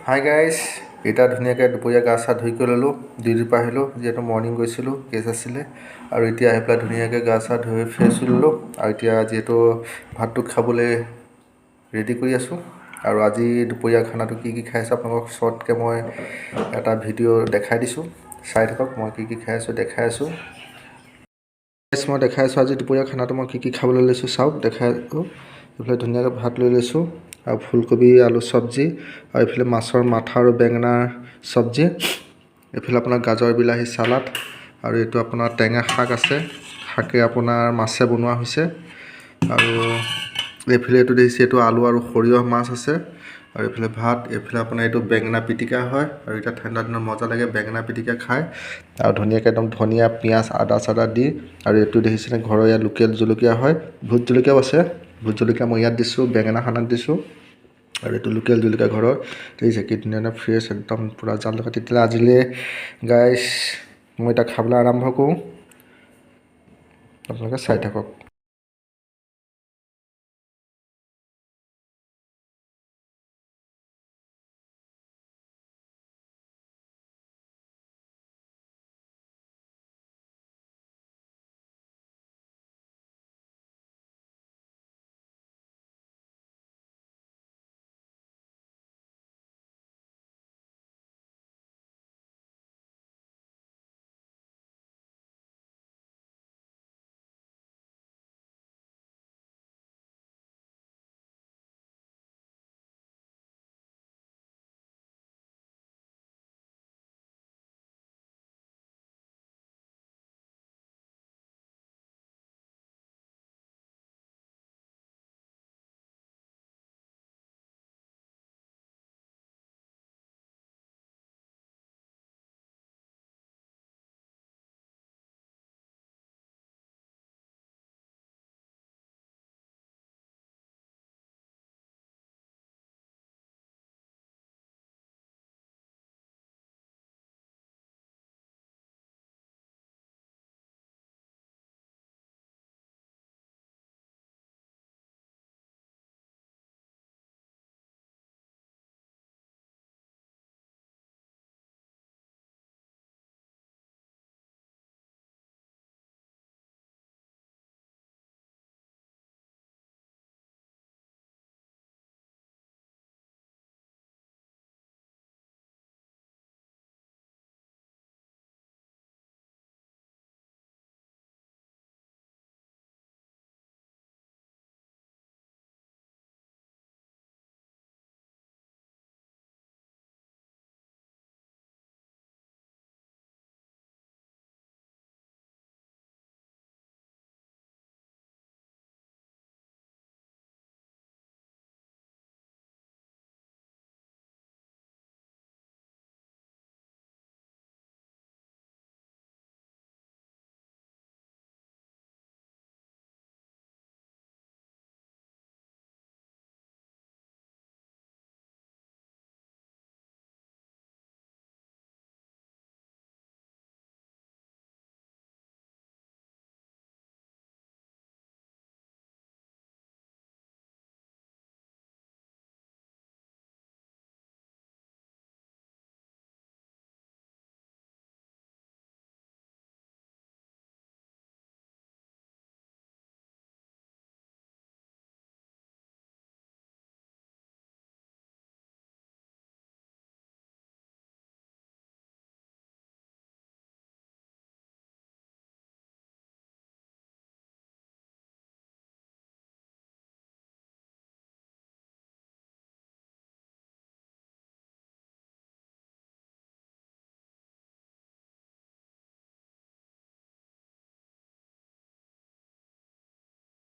Hi guys, এতিয়া ধুনীয়াকৈ দুপৰীয়া গা চা ধুই কৰি ল'লোঁ, ডিউটিৰ পৰা আহিলোঁ, যিহেতু মৰ্ণিং গৈছিলোঁ, কেছ আছিলে। আৰু এতিয়া আহি পেলাই ধুনীয়াকৈ গা চা ধুই ফ্ৰেছ হৈ ল'লোঁ। আৰু এতিয়া যিহেতু ভাতটো খাবলৈ ৰেডি কৰি আছোঁ। আৰু আজি দুপৰীয়া খানাটো কি কি খাই আছোঁ আপোনালোকক শ্বৰ্টকৈ মই এটা ভিডিঅ' দেখাই দিছোঁ, চাই থাকক। মই কি কি খাই আছোঁ দেখাই আছোঁ। মই দেখাই আছোঁ আজি দুপৰীয়া খানাটো মই কি কি খাবলৈ লৈছোঁ চাওক, দেখাই আছোঁ। এইফালে ধুনীয়াকৈ ভাত লৈ লৈছোঁ আৰু ফুলকবি আলু চব্জি, আৰু এইফালে মাছৰ মাথা আৰু বেঙেনাৰ চব্জি, এইফালে আপোনাৰ গাজৰ বিলাহী চালাড, আৰু এইটো আপোনাৰ টেঙা শাক আছে, শাকে আপোনাৰ মাছে বনোৱা হৈছে। আৰু এইফালে এইটো দেখিছে, এইটো আলু আৰু সৰিয়হ মাছ আছে। আৰু এইফালে ভাত, এইফালে আপোনাৰ এইটো বেঙেনা পিটিকা হয়। আৰু এতিয়া ঠাণ্ডা দিনত মজা লাগে বেঙেনা পিটিকা খাই, আৰু ধুনীয়াকৈ একদম ধনিয়া পিঁয়াজ আদা চাদা দি। আৰু এইটো দেখিছেনে ঘৰৰ ইয়াত লোকেল জলকীয়া হয়, ভোট জলকীয়াও আছে। ভোট জলকীয়া মই ইয়াত দিছোঁ, বেঙেনা খানাত দিছোঁ। আৰু এইটো লোকেল জলকীয়া ঘৰৰ, দেখিছে কি ধুনীয়া ফ্ৰেছ একদম পূৰা জাল থকা। তেতিয়াহ'লে আজিলৈ গাইজ মই এতিয়া খাবলৈ আৰম্ভ কৰোঁ, আপোনালোকে চাই থাকক।